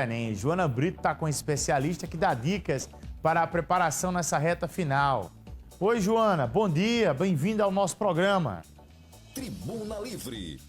Enem. Joana Brito está com um especialista que dá dicas para a preparação nessa reta final. Oi, Joana, bom dia, bem-vinda ao nosso programa. Tribuna Livre.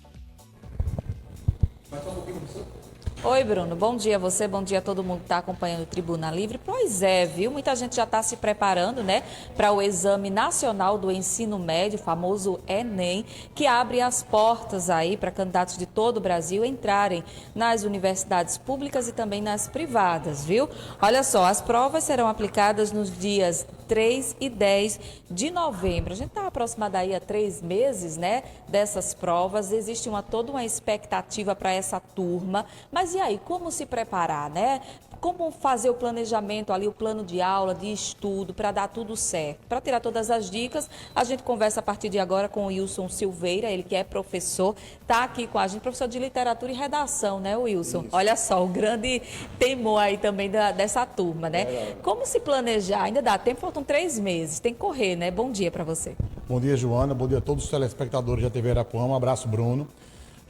Oi, Bruno. Bom dia a você, bom dia a todo mundo que está acompanhando o Tribuna Livre. Pois é, viu? Muita gente já está se preparando, né, para o Exame Nacional do Ensino Médio, o famoso Enem, que abre as portas aí para candidatos de todo o Brasil entrarem nas universidades públicas e também nas privadas, viu? Olha só, as provas serão aplicadas nos dias 3 e 10 de novembro. A gente está aproximado aí a 3 meses, né, dessas provas. Existe toda uma expectativa para essa turma. Mas e aí, como se preparar, né? Como fazer o planejamento ali, o plano de aula, de estudo, para dar tudo certo? Para tirar todas as dicas, a gente conversa a partir de agora com o Wilson Silveira, ele que é professor, está aqui com a gente, professor de literatura e redação, né, Wilson? Isso. Olha só, o grande temor aí também dessa turma, né? Como se planejar? Ainda dá tempo, faltam 3 meses, tem que correr, né? Bom dia para você. Bom dia, Joana, bom dia a todos os telespectadores da TV Arapuã, um abraço, Bruno.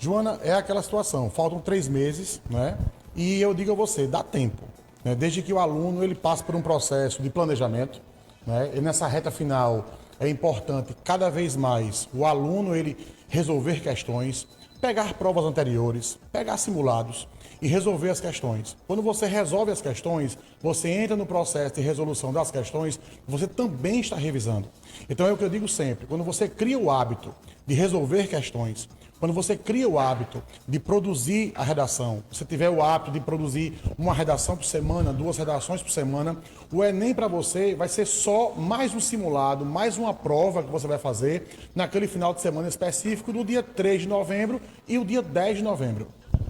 Joana, é aquela situação, faltam 3 meses, né? E eu digo a você, dá tempo, né? Desde que o aluno ele passe por um processo de planejamento, né? E nessa reta final é importante cada vez mais o aluno ele resolver questões, pegar provas anteriores, pegar simulados e resolver as questões. Quando você resolve as questões, você entra no processo de resolução das questões, você também está revisando. Então é o que eu digo sempre, quando você cria o hábito de resolver questões, quando você cria o hábito de produzir a redação, você tiver o hábito de produzir uma redação por semana, 2 redações por semana, o Enem para você vai ser só mais um simulado, mais uma prova que você vai fazer naquele final de semana específico do dia 3 de novembro e o dia 10 de novembro.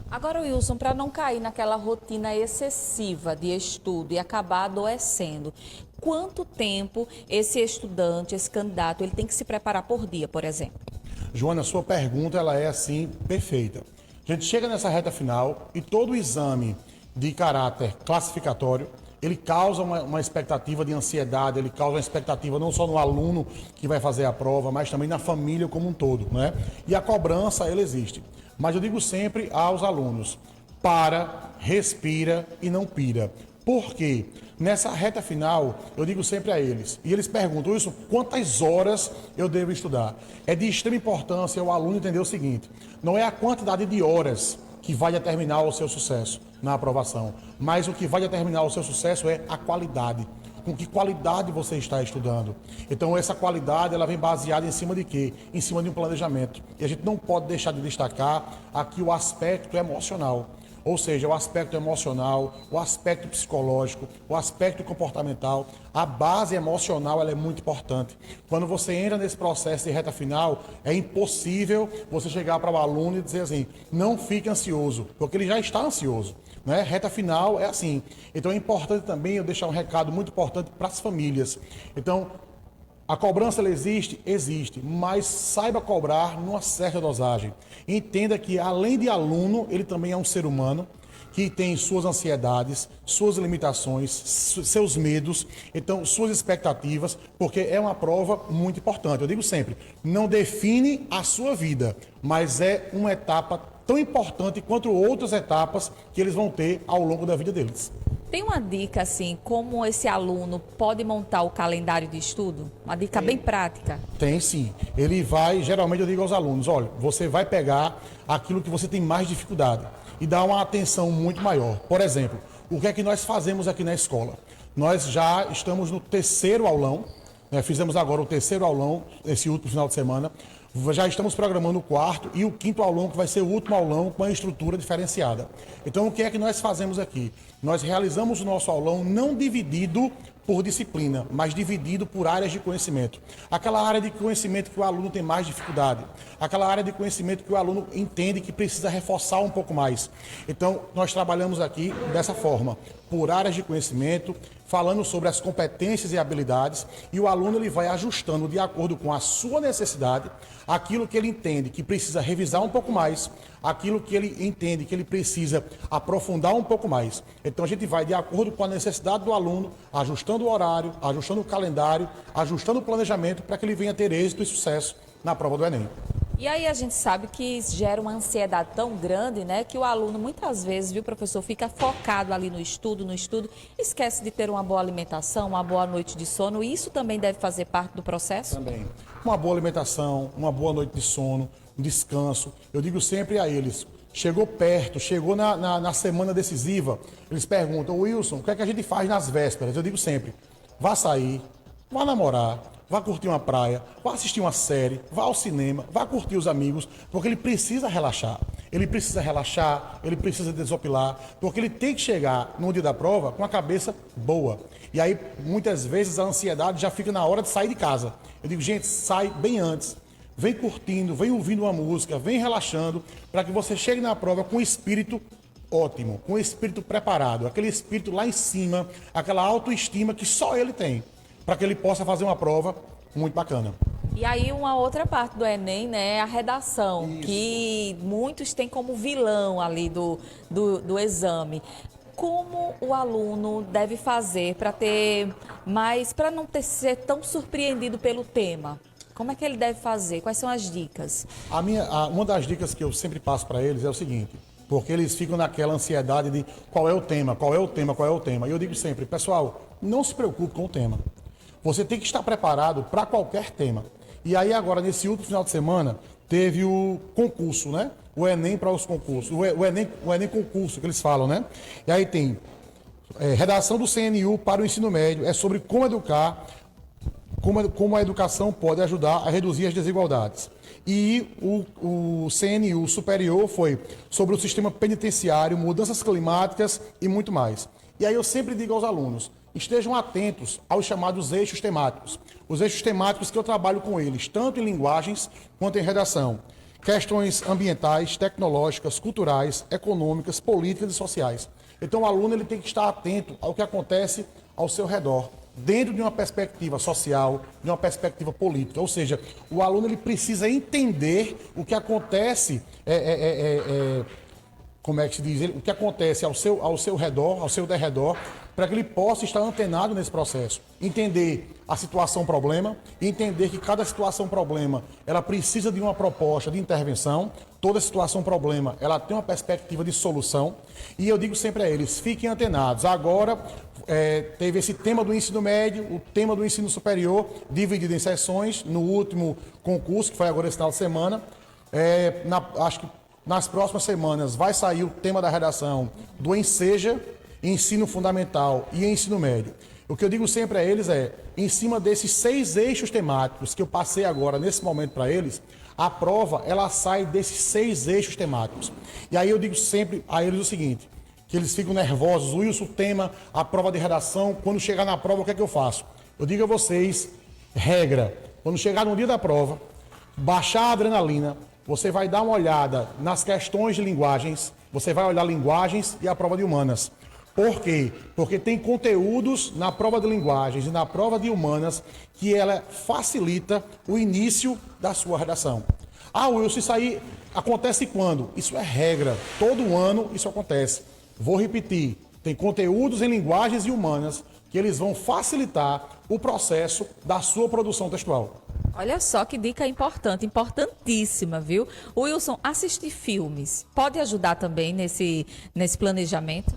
Agora, Wilson, para não cair naquela rotina excessiva de estudo e acabar adoecendo, quanto tempo esse estudante, esse candidato, ele tem que se preparar por dia, por exemplo? Joana, sua pergunta ela é assim perfeita. A gente chega nessa reta final e todo exame de caráter classificatório, ele causa uma expectativa de ansiedade, ele causa uma expectativa não só no aluno que vai fazer a prova, mas também na família como um todo, né? E a cobrança, ela existe. Mas eu digo sempre aos alunos, para, respira e não pira. Por quê? Nessa reta final, eu digo sempre a eles, e eles perguntam, isso, quantas horas eu devo estudar? É de extrema importância o aluno entender o seguinte, não é a quantidade de horas que vai determinar o seu sucesso na aprovação, mas o que vai determinar o seu sucesso é a qualidade. Com que qualidade você está estudando. Então essa qualidade ela vem baseada em cima de quê? Em cima de um planejamento. E a gente não pode deixar de destacar aqui o aspecto emocional. Ou seja, o aspecto emocional, o aspecto psicológico, o aspecto comportamental, a base emocional ela é muito importante. Quando você entra nesse processo de reta final, é impossível você chegar para o aluno e dizer assim, não fique ansioso, porque ele já está ansioso. Né? Reta final é assim. Então é importante também eu deixar um recado muito importante para as famílias. Então, a cobrança ela existe? Existe, mas saiba cobrar numa certa dosagem. Entenda que além de aluno, ele também é um ser humano que tem suas ansiedades, suas limitações, seus medos, então suas expectativas, porque é uma prova muito importante. Eu digo sempre, não define a sua vida, mas é uma etapa tão importante quanto outras etapas que eles vão ter ao longo da vida deles. Tem uma dica, assim, como esse aluno pode montar o calendário de estudo? Uma dica bem prática. Tem sim. Ele vai, geralmente eu digo aos alunos, olha, você vai pegar aquilo que você tem mais dificuldade e dar uma atenção muito maior. Por exemplo, o que é que nós fazemos aqui na escola? Nós já estamos no 3º aulão, né? Fizemos agora o 3º aulão, esse último final de semana. Já estamos programando o 4º e o 5º aulão, que vai ser o último aulão com a estrutura diferenciada. Então, o que é que nós fazemos aqui? Nós realizamos o nosso aulão não dividido por disciplina, mas dividido por áreas de conhecimento. Aquela área de conhecimento que o aluno tem mais dificuldade, aquela área de conhecimento que o aluno entende que precisa reforçar um pouco mais. Então, nós trabalhamos aqui dessa forma, por áreas de conhecimento, falando sobre as competências e habilidades, e o aluno ele vai ajustando de acordo com a sua necessidade, aquilo que ele entende que precisa revisar um pouco mais, aquilo que ele entende que ele precisa aprofundar um pouco mais. Então a gente vai de acordo com a necessidade do aluno, ajustando o horário, ajustando o calendário, ajustando o planejamento para que ele venha ter êxito e sucesso na prova do Enem. E aí a gente sabe que gera uma ansiedade tão grande, né, que o aluno muitas vezes, viu, professor, fica focado ali no estudo, esquece de ter uma boa alimentação, uma boa noite de sono, e isso também deve fazer parte do processo? Também. Uma boa alimentação, uma boa noite de sono, um descanso. Eu digo sempre a eles, chegou perto, chegou na semana decisiva, eles perguntam, Wilson, o que é que a gente faz nas vésperas? Eu digo sempre, vá sair, vá namorar, vá curtir uma praia, vá assistir uma série, vá ao cinema, vá curtir os amigos, porque ele precisa relaxar. Ele precisa relaxar, ele precisa desopilar, porque ele tem que chegar no dia da prova com a cabeça boa. E aí, muitas vezes, a ansiedade já fica na hora de sair de casa. Eu digo, gente, sai bem antes. Vem curtindo, vem ouvindo uma música, vem relaxando, para que você chegue na prova com o espírito ótimo, com o espírito preparado, aquele espírito lá em cima, aquela autoestima que só ele tem, para que ele possa fazer uma prova muito bacana. E aí uma outra parte do Enem, né, é a redação, Isso. que muitos têm como vilão ali do exame. Como o aluno deve fazer para ter mais, para não ser tão surpreendido pelo tema? Como é que ele deve fazer? Quais são as dicas? Uma das dicas que eu sempre passo para eles é o seguinte, porque eles ficam naquela ansiedade de qual é o tema, qual é o tema, qual é o tema. E eu digo sempre, pessoal, não se preocupe com o tema. Você tem que estar preparado para qualquer tema. E aí agora, nesse último final de semana, teve o concurso, né? O Enem para os concursos. O Enem concurso, que eles falam, né? E aí tem redação do CNU para o ensino médio, é sobre como educar, como a educação pode ajudar a reduzir as desigualdades. E o CNU superior foi sobre o sistema penitenciário, mudanças climáticas e muito mais. E aí eu sempre digo aos alunos, estejam atentos aos chamados eixos temáticos. Os eixos temáticos que eu trabalho com eles, tanto em linguagens quanto em redação. Questões ambientais, tecnológicas, culturais, econômicas, políticas e sociais. Então o aluno ele tem que estar atento ao que acontece ao seu redor, dentro de uma perspectiva social, de uma perspectiva política. Ou seja, o aluno ele precisa entender o que acontece, como é que se diz, o que acontece ao seu redor, ao seu derredor, para que ele possa estar antenado nesse processo. Entender a situação-problema, entender que cada situação-problema, ela precisa de uma proposta de intervenção, toda situação-problema, ela tem uma perspectiva de solução, e eu digo sempre a eles, fiquem antenados. Agora, teve esse tema do ensino médio, o tema do ensino superior, dividido em sessões, no último concurso, que foi agora esse final de semana. Acho que nas próximas semanas vai sair o tema da redação do Enseja, ensino fundamental e ensino médio. O que eu digo sempre a eles é, em cima desses 6 eixos temáticos que eu passei agora, nesse momento para eles, a prova, ela sai desses 6 eixos temáticos. E aí eu digo sempre a eles o seguinte, que eles ficam nervosos, Wilson, o tema, a prova de redação, quando chegar na prova, o que é que eu faço? Eu digo a vocês, regra, quando chegar no dia da prova, baixar a adrenalina, você vai dar uma olhada nas questões de linguagens, você vai olhar linguagens e a prova de humanas. Por quê? Porque tem conteúdos na prova de linguagens e na prova de humanas que ela facilita o início da sua redação. Ah, Wilson, isso aí acontece quando? Isso é regra. Todo ano isso acontece. Vou repetir. Tem conteúdos em linguagens e humanas que eles vão facilitar o processo da sua produção textual. Olha só que dica importante, importantíssima, viu? Wilson, assistir filmes pode ajudar também nesse planejamento?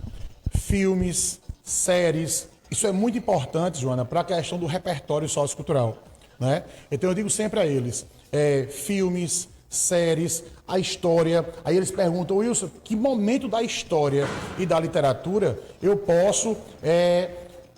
Filmes, séries, isso é muito importante, Joana, para a questão do repertório sociocultural, né? Então eu digo sempre a eles, filmes, séries, a história, aí eles perguntam, Wilson, que momento da história e da literatura eu posso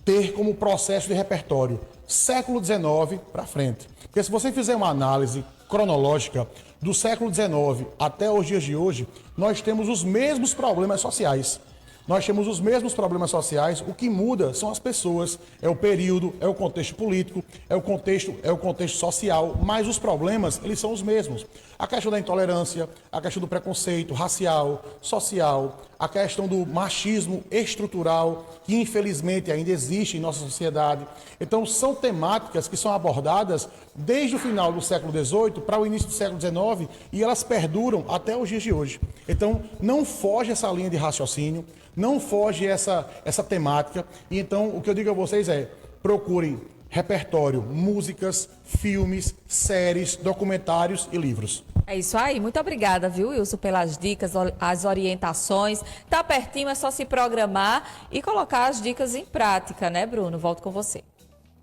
ter como processo de repertório? Século XIX para frente. Porque se você fizer uma análise cronológica do século XIX até os dias de hoje, nós temos os mesmos problemas sociais. Nós temos os mesmos problemas sociais, o que muda são as pessoas, é o período, é o contexto político, é o contexto social, mas os problemas, eles são os mesmos. A questão da intolerância, a questão do preconceito racial, social, a questão do machismo estrutural, que infelizmente ainda existe em nossa sociedade. Então são temáticas que são abordadas desde o final do século XVIII para o início do século XIX e elas perduram até os dias de hoje. Então não foge essa linha de raciocínio, não foge essa temática. E então o que eu digo a vocês é, procurem repertório, músicas, filmes, séries, documentários e livros. É isso aí, muito obrigada, viu, Wilson, pelas dicas, as orientações. Tá pertinho, é só se programar e colocar as dicas em prática, né, Bruno? Volto com você.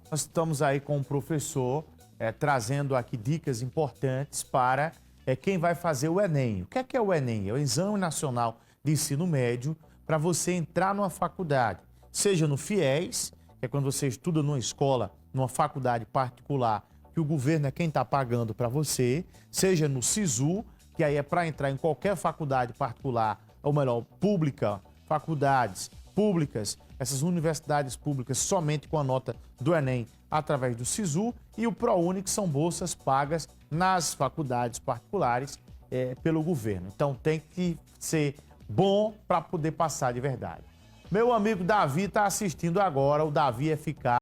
Nós estamos aí com o professor trazendo aqui dicas importantes para quem vai fazer o Enem. O que é o Enem? É o Exame Nacional de Ensino Médio para você entrar numa faculdade, seja no FIES, que é quando você estuda numa escola, numa faculdade particular, que o governo é quem está pagando para você, seja no SISU, que aí é para entrar em qualquer faculdade particular, ou melhor, pública, faculdades públicas, essas universidades públicas somente com a nota do Enem através do SISU, e o ProUni, que são bolsas pagas nas faculdades particulares pelo governo. Então tem que ser bom para poder passar de verdade. Meu amigo Davi está assistindo agora, o Davi é eficaz.